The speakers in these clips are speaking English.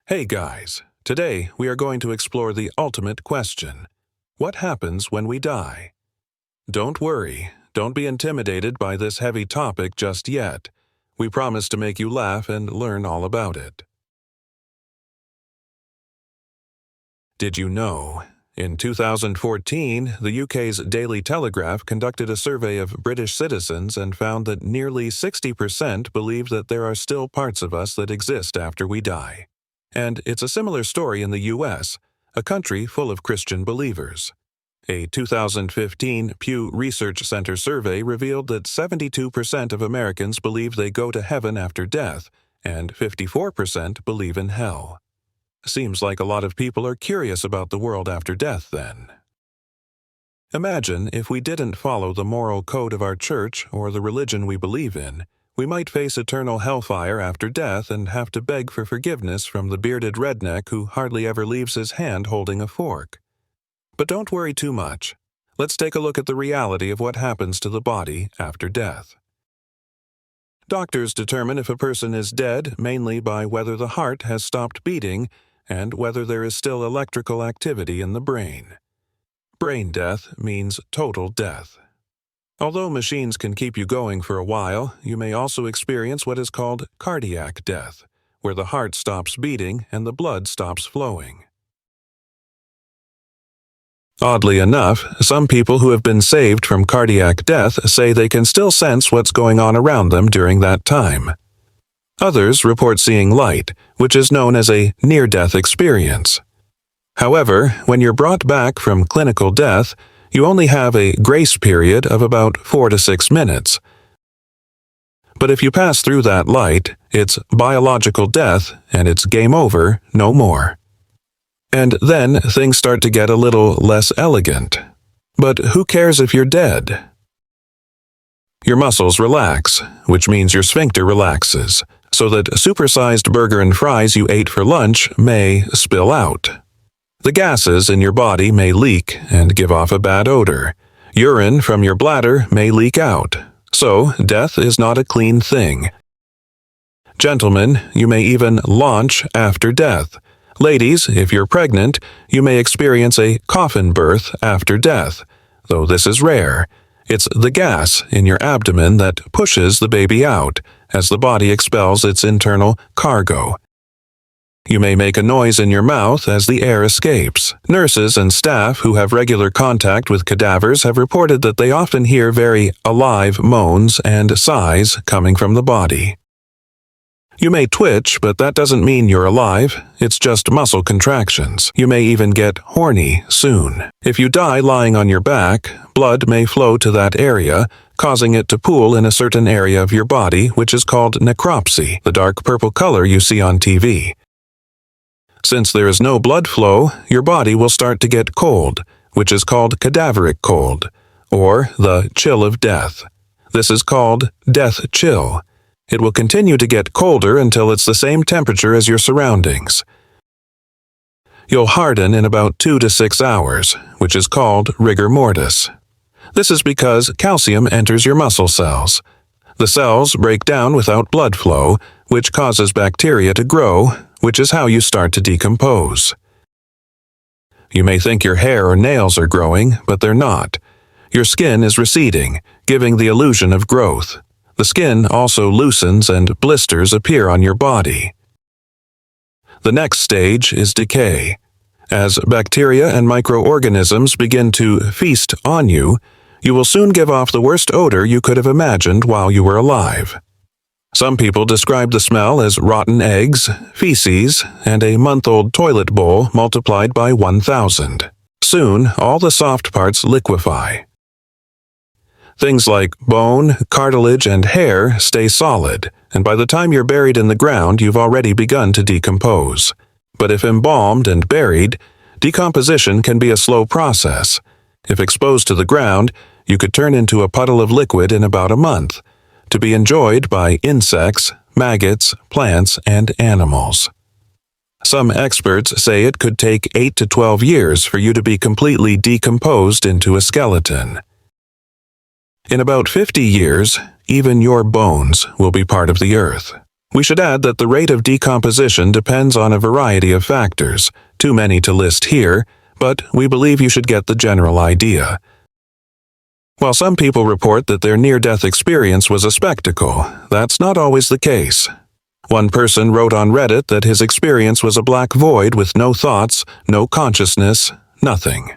Hey guys, today we are going to explore the ultimate question. What happens when we die? Don't worry, don't be intimidated by this heavy topic just yet. We promise to make you laugh and learn all about it. Did you know? In 2014, the UK's Daily Telegraph conducted a survey of British citizens and found that nearly 60% believe that there are still parts of us that exist after we die. And it's a similar story in the U.S., a country full of Christian believers. A 2015 Pew Research Center survey revealed that 72% of Americans believe they go to heaven after death, and 54% believe in hell. Seems like a lot of people are curious about the world after death, then. Imagine if we didn't follow the moral code of our church or the religion we believe in. We might face eternal hellfire after death and have to beg for forgiveness from the bearded redneck who hardly ever leaves his hand holding a fork. But don't worry too much. Let's take a look at the reality of what happens to the body after death. Doctors determine if a person is dead mainly by whether the heart has stopped beating and whether there is still electrical activity in the brain. Brain death means total death. Although machines can keep you going for a while, you may also experience what is called cardiac death, where the heart stops beating and the blood stops flowing. Oddly enough, some people who have been saved from cardiac death say they can still sense what's going on around them during that time. Others report seeing light, which is known as a near-death experience. However, when you're brought back from clinical death, you only have a grace period of about 4 to 6 minutes. But if you pass through that light, it's biological death and it's game over, no more. And then things start to get a little less elegant. But who cares if you're dead? Your muscles relax, which means your sphincter relaxes, so that supersized burger and fries you ate for lunch may spill out. The gases in your body may leak and give off a bad odor. Urine from your bladder may leak out. So, death is not a clean thing. Gentlemen, you may even launch after death. Ladies, if you're pregnant, you may experience a coffin birth after death, though this is rare. It's the gas in your abdomen that pushes the baby out as the body expels its internal cargo. You may make a noise in your mouth as the air escapes. Nurses and staff who have regular contact with cadavers have reported that they often hear very alive moans and sighs coming from the body. You may twitch, but that doesn't mean you're alive. It's just muscle contractions. You may even get horny soon. If you die lying on your back, blood may flow to that area, causing it to pool in a certain area of your body, which is called necropsy, the dark purple color you see on TV. Since there is no blood flow, your body will start to get cold, which is called cadaveric cold, or the chill of death. This is called death chill. It will continue to get colder until it's the same temperature as your surroundings. You'll harden in about 2 to 6 hours, which is called rigor mortis. This is because calcium enters your muscle cells. The cells break down without blood flow, which causes bacteria to grow, which is how you start to decompose. You may think your hair or nails are growing, but they're not. Your skin is receding, giving the illusion of growth. The skin also loosens and blisters appear on your body. The next stage is decay. As bacteria and microorganisms begin to feast on you, you will soon give off the worst odor you could have imagined while you were alive. Some people describe the smell as rotten eggs, feces, and a month-old toilet bowl multiplied by 1,000. Soon, all the soft parts liquefy. Things like bone, cartilage, and hair stay solid, and by the time you're buried in the ground, you've already begun to decompose. But if embalmed and buried, decomposition can be a slow process. If exposed to the ground, you could turn into a puddle of liquid in about a month, to be enjoyed by insects, maggots, plants, and animals. Some experts say it could take 8 to 12 years for you to be completely decomposed into a skeleton. In about 50 years, even your bones will be part of the earth. We should add that the rate of decomposition depends on a variety of factors, too many to list here, but we believe you should get the general idea. While some people report that their near-death experience was a spectacle, that's not always the case. One person wrote on Reddit that his experience was a black void with no thoughts, no consciousness, nothing.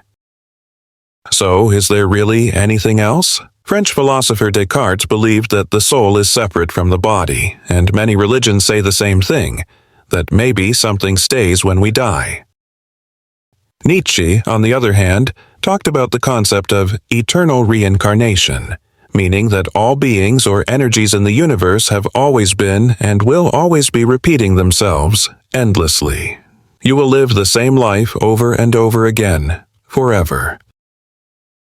So, is there really anything else? French philosopher Descartes believed that the soul is separate from the body, and many religions say the same thing, that maybe something stays when we die. Nietzsche, on the other hand, talked about the concept of eternal reincarnation, meaning that all beings or energies in the universe have always been and will always be repeating themselves endlessly. You will live the same life over and over again, forever.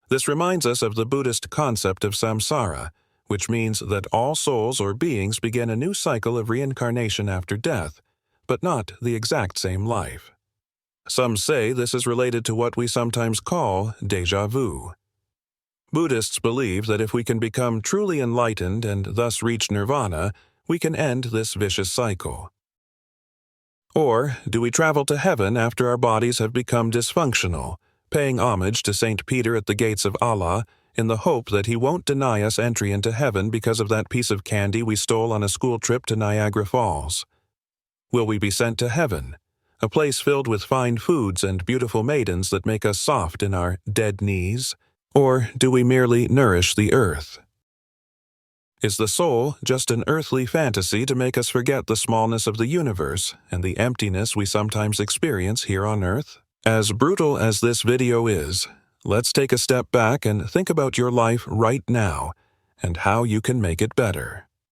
This reminds us of the Buddhist concept of samsara, which means that all souls or beings begin a new cycle of reincarnation after death, but not the exact same life. Some say this is related to what we sometimes call déjà vu. Buddhists believe that if we can become truly enlightened and thus reach nirvana, we can end this vicious cycle. Or do we travel to heaven after our bodies have become dysfunctional, paying homage to St. Peter at the gates of Allah in the hope that he won't deny us entry into heaven because of that piece of candy we stole on a school trip to Niagara Falls? Will we be sent to heaven, a place filled with fine foods and beautiful maidens that make us soft in our dead knees? Or do we merely nourish the earth? Is the soul just an earthly fantasy to make us forget the smallness of the universe and the emptiness we sometimes experience here on earth? As brutal as this video is, let's take a step back and think about your life right now and how you can make it better.